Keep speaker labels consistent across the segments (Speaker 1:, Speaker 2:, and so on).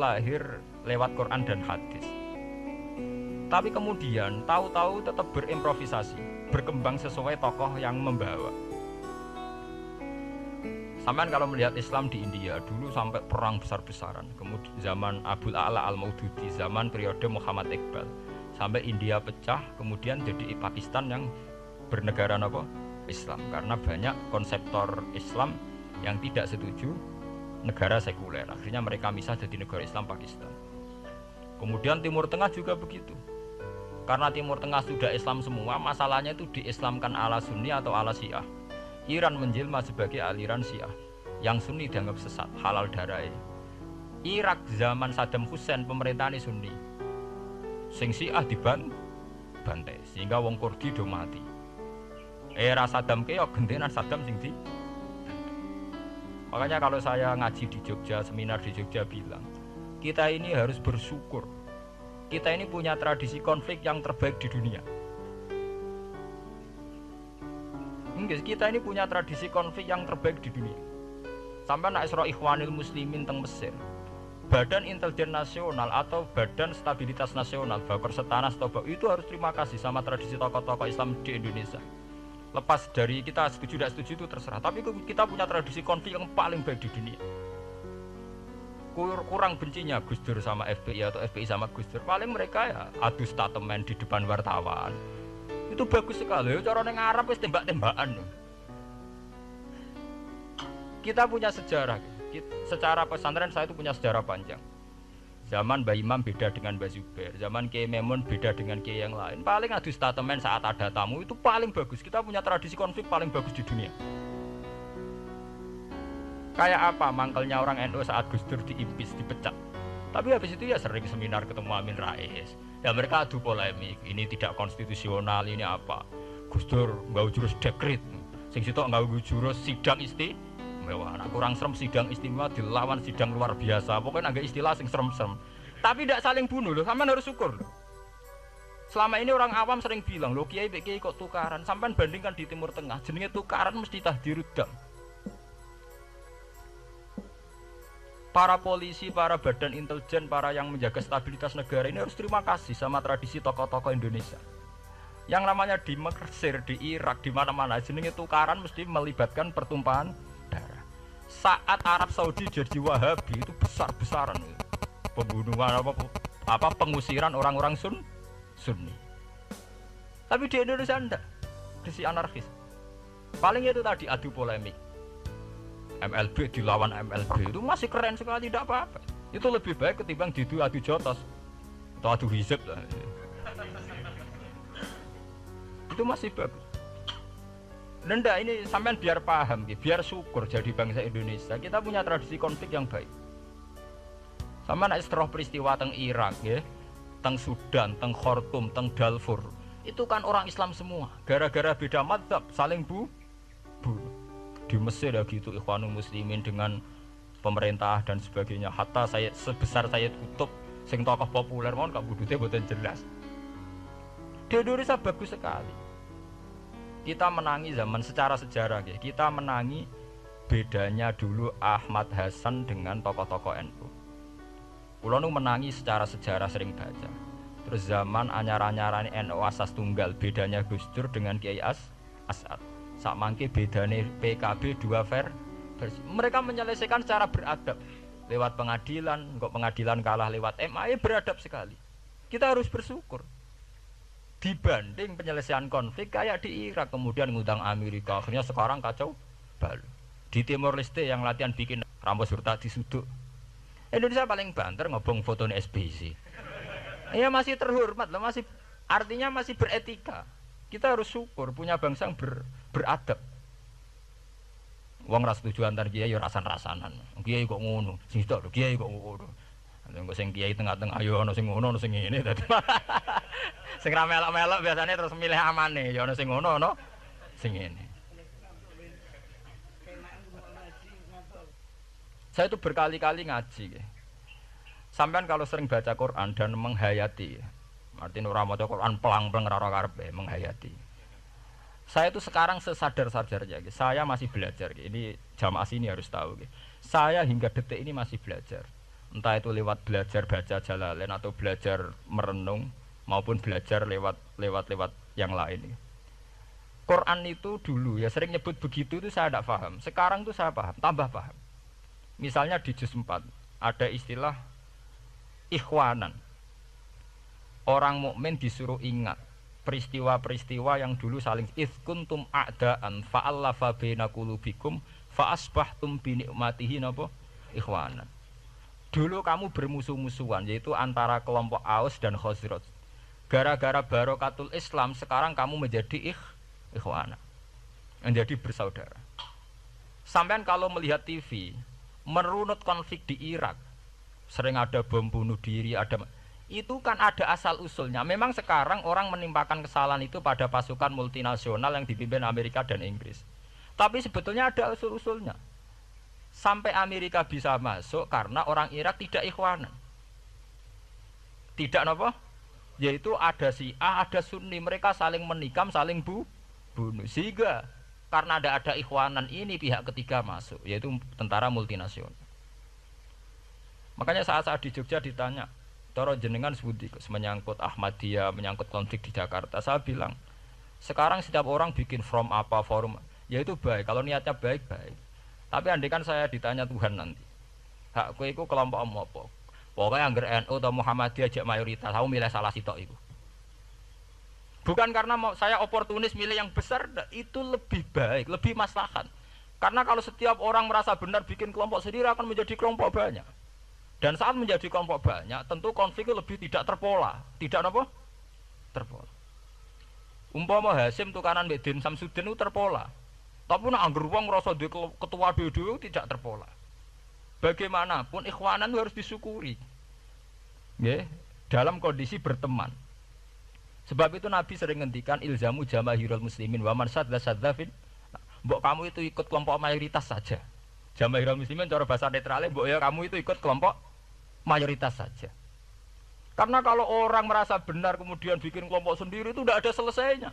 Speaker 1: lahir lewat Quran dan hadis. Tapi kemudian tahu-tahu tetap berimprovisasi, berkembang sesuai tokoh yang membawa. Sampean kalau melihat Islam di India dulu sampai perang besar-besaran, kemudian zaman Abul A'la Al-Maududi, zaman periode Muhammad Iqbal, sampai India pecah, kemudian jadi Pakistan yang bernegara apa? Islam, karena banyak konseptor Islam yang tidak setuju negara sekuler. Akhirnya mereka misah jadi negara Islam Pakistan. Kemudian Timur Tengah juga begitu. Karena Timur Tengah sudah Islam semua, masalahnya itu diislamkan ala Sunni atau ala Syiah. Iran menjelma sebagai aliran Syiah. Yang Sunni dianggap sesat, halal darai. Irak zaman Saddam Hussein pemerintahan Sunni. Sing Syiah dibantai sehingga wong Kurdi do mati. Era Saddam ke gentenan Saddam sing di. Makanya kalau saya ngaji di Jogja, seminar di Jogja bilang, kita ini harus bersyukur. Kita ini punya tradisi konflik yang terbaik di dunia. Enggak, kita ini punya tradisi konflik yang terbaik di dunia. Sampai nak Isra Ikhwanil Muslimin teng Mesir. Badan Intelijen Nasional atau Badan Stabilitas Nasional, Bakor Setanas itu harus terima kasih sama tradisi tokoh-tokoh Islam di Indonesia. Lepas dari kita setuju tidak setuju itu terserah, tapi kita punya tradisi konflik yang paling baik di dunia. Kurang bencinya Gus Dur sama FPI atau FPI sama Gus Dur, paling mereka ya adu statement di depan wartawan. Itu bagus sekali, cara neng Arab wis tembak-tembakan. Kita punya sejarah, secara pesantren saya itu punya sejarah panjang. Zaman Mbah Imam beda dengan Mbah Zubair, zaman Kiai Memun beda dengan Kiai yang lain. Paling adu statement saat ada tamu itu paling bagus. Kita punya tradisi konflik paling bagus di dunia. Kayak apa mangkelnya orang NU saat Gus Dur diimpis, dipecat. Tapi habis itu ya sering seminar ketemu Amin Rais. Ya mereka adu polemik, ini tidak konstitusional, ini apa. Gus Dur nggak jurus dekret, sing sitok nggak jurus sidang istimewa. Nah, kurang serem sidang istimewa dilawan sidang luar biasa. Pokoknya agak istilah sing serem-serem. Tapi tidak saling bunuh loh, sampean harus syukur loh. Selama ini orang awam sering bilang, loh kiai kok tukaran. Sampean bandingkan di Timur Tengah, jenenge tukaran mesti tahdirudam. Para polisi, para badan intelijen, para yang menjaga stabilitas negara ini harus terima kasih sama tradisi tokoh-tokoh Indonesia. Yang namanya di Mesir, di Irak, di mana-mana jenenge tukaran mesti melibatkan pertumpahan darah. Saat Arab Saudi jadi Wahabi itu besar-besaran pembunuhan apa pengusiran orang-orang Sunni. Tapi di Indonesia enggak, desi anarkis. Paling itu tadi adu polemik. MLB dilawan MLB itu masih keren sekali, tidak apa-apa. Itu lebih baik ketimbang adu jotos atau adu hizib lah. Itu masih bagus. Nenda ini sampean biar paham, biar syukur jadi bangsa Indonesia. Kita punya tradisi konflik yang baik. Sampean setelah peristiwa teng Irak, ya, teng Sudan, teng Khartoum, teng Darfur, itu kan orang Islam semua. Gara-gara beda mazhab saling bunuh. Di Mesir ya gitu, Ikhwanul Muslimin dengan pemerintah dan sebagainya. Hatta saya sebesar Sayyid Qutb, sing tokoh populer mohon gak budutnya boten jelas. Di Indonesia bagus sekali. Kita menangi zaman secara sejarah ya. Kita menangi bedanya dulu Ahmad Hasan dengan tokoh-tokoh NU. Kulo nu menangi secara sejarah sering baca. Terus zaman anyar-anyarane NU asas tunggal, bedanya Gus Dur dengan Kiai As'ad. Sak mangke bedane PKB dua versi. Mereka menyelesaikan secara beradab. Lewat pengadilan, kok pengadilan kalah lewat MA, beradab sekali. Kita harus bersyukur. Dibanding penyelesaian konflik kayak di Irak, kemudian ngundang Amerika, akhirnya sekarang kacau balau. Di Timor Leste yang latihan bikin Ramos Hurtado disuduk. Indonesia paling banter ngobong fotonya SBC. Ya masih terhormat loh, masih artinya masih beretika. Kita harus syukur punya bangsa yang beradab. Wong ras setuju antar kiai ya rasan-rasanan. Kiai kok ngono, sing tok lho kiai kok ngono. Engko sing kiai tengah-tengah ayo ana sing ngono, ana sing ngene dadi. Sing ra melok-melok biasanya terus milih amane, ya ana sing ngono, ana sing ngene. Saya itu berkali-kali ngaji. Sampean kalau sering baca Quran dan menghayati, artinya ora maca Quran pelang-pelang ora karepe, menghayati. Saya itu sekarang sesadar-sadarnya, saya masih belajar. Ini jamaah sini harus tahu. Saya hingga detik ini masih belajar. Entah itu lewat belajar baca Jalalain atau belajar merenung maupun belajar lewat yang lain. Quran itu dulu ya sering nyebut begitu itu saya tidak paham. Sekarang tuh saya paham, tambah paham. Misalnya di juz 4 ada istilah ikhwanan. Orang mukmin disuruh ingat peristiwa-peristiwa yang dulu saling kuntum a'daan fa'allafa baina qulubikum fa asbahtum bi nikmatihi napa ikhwanan. Dulu kamu bermusuh-musuhan yaitu antara kelompok Aus dan Khazraj. Gara-gara barokatul Islam sekarang kamu menjadi ikhwana. Menjadi bersaudara. Sampean kalau melihat TV, merunut konflik di Irak, sering ada bom bunuh diri, itu kan ada asal usulnya. Memang sekarang orang menimpakan kesalahan itu pada pasukan multinasional yang dipimpin Amerika dan Inggris. Tapi sebetulnya ada usul-usulnya. Sampai Amerika bisa masuk karena orang Irak tidak ikhwanan. Tidak apa? Yaitu ada Syiah, ada Sunni, mereka saling menikam, saling bunuh. Sehingga karena ada ikhwanan ini pihak ketiga masuk, yaitu tentara multinasional. Makanya saat di Jogja ditanya, "Toro jenengan sebudi menyangkut Ahmadiyah, menyangkut konflik di Jakarta." Saya bilang, sekarang setiap orang bikin from apa forum, yaitu baik. Kalau niatnya baik-baik. Tapi andai kan saya ditanya Tuhan nanti, hak kowe iku kelompok apa? Pokoknya angger NU atau Muhammadiyah aja mayoritas, aku milih salah sitok itu. Bukan karena saya oportunis milih yang besar, itu lebih baik, lebih maslahat. Karena kalau setiap orang merasa benar bikin kelompok sendiri akan menjadi kelompok banyak. Dan saat menjadi kelompok banyak, tentu konflik itu lebih tidak terpola, tidak apa? Terpola. Umpama Hasim tukaran mbek Din Samsudin itu terpola. Tapi nak angger wong ngrasa dhewe ketua dhewe tidak terpola. Bagaimanapun ikhwanan harus disyukuri. Nggih, dalam kondisi berteman. Sebab itu Nabi sering ngendikan ilzamu jamaahirul muslimin wa man sadza fin. Mbok kamu itu ikut kelompok mayoritas saja. Jamaahirul muslimin cara bahasa netralnya mbok ya kamu itu ikut kelompok mayoritas saja. Karena kalau orang merasa benar kemudian bikin kelompok sendiri itu tidak ada selesainya.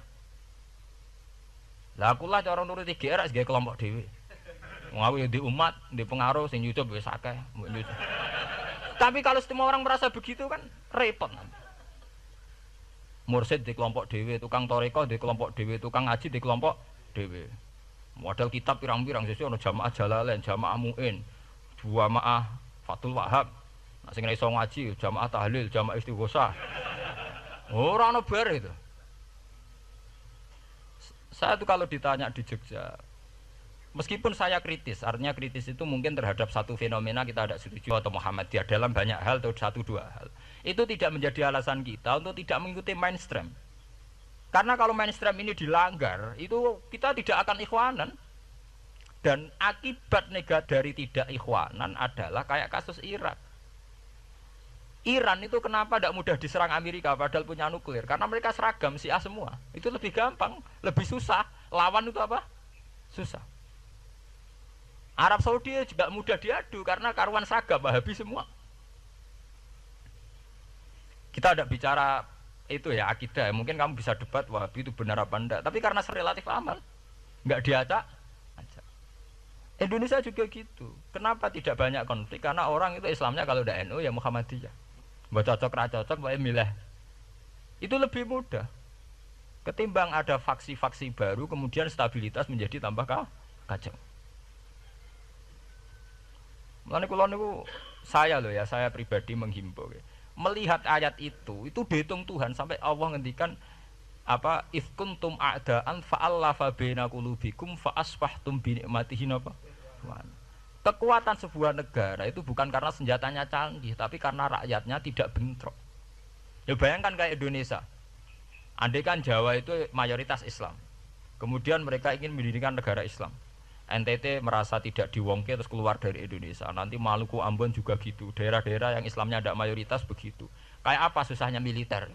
Speaker 1: Lah akulah cara nuruti GR sebagai kelompok dhewe. Wong aku ya di umat, di pengaruh sing YouTube wis akeh. Tapi kalau semua orang merasa begitu kan repot nanti. Mursyid di kelompok dhewe, tukang toreko di kelompok dhewe, tukang ngaji di kelompok dhewe. Model kitab pirang-pirang sesuk ana jamaah Jalalain, jamaah Muin, jamaah Fathul Wahab. Nah sing iso ngaji jamaah tahlil, jamaah istighosah. Ora ana bar itu. Saya tuh kalau ditanya di Jogja, meskipun saya kritis, artinya kritis itu mungkin terhadap satu fenomena kita tidak setuju atau Muhammadiyah dalam banyak hal atau satu dua hal. Itu tidak menjadi alasan kita untuk tidak mengikuti mainstream. Karena kalau mainstream ini dilanggar, itu kita tidak akan ikhwanan. Dan akibat negatif dari tidak ikhwanan adalah kayak kasus Irak. Iran itu kenapa tidak mudah diserang Amerika padahal punya nuklir? Karena mereka seragam Syiah semua. Itu lebih gampang, lebih susah. Lawan itu apa? Susah. Arab Saudi juga mudah diadu karena karuan seragam Wahabi semua. Kita tidak bicara itu ya akidah. Mungkin kamu bisa debat Wahabi itu benar apa enggak. Tapi karena relatif aman, nggak diacak. Indonesia juga gitu. Kenapa tidak banyak konflik? Karena orang itu Islamnya kalau udah NU ya Muhammadiyah. Mbak cocok ra cocok wae milih. Itu lebih mudah. Ketimbang ada faksi-faksi baru kemudian stabilitas menjadi tambah kacau. Mulane kula niku saya pribadi menghimbau. Melihat ayat itu dihitung Tuhan sampai Allah ngendikan apa ifkuntum a'daan fa'allafa baina qulubikum fa asbahtum bi nikmatihi napa. Kekuatan sebuah negara itu bukan karena senjatanya canggih, tapi karena rakyatnya tidak bentrok. Ya bayangkan kayak Indonesia. Andai kan Jawa itu mayoritas Islam. Kemudian mereka ingin mendirikan negara Islam. NTT merasa tidak diwongke terus keluar dari Indonesia. Nanti Maluku, Ambon juga gitu. Daerah-daerah yang Islamnya tidak mayoritas begitu. Kayak apa susahnya militer?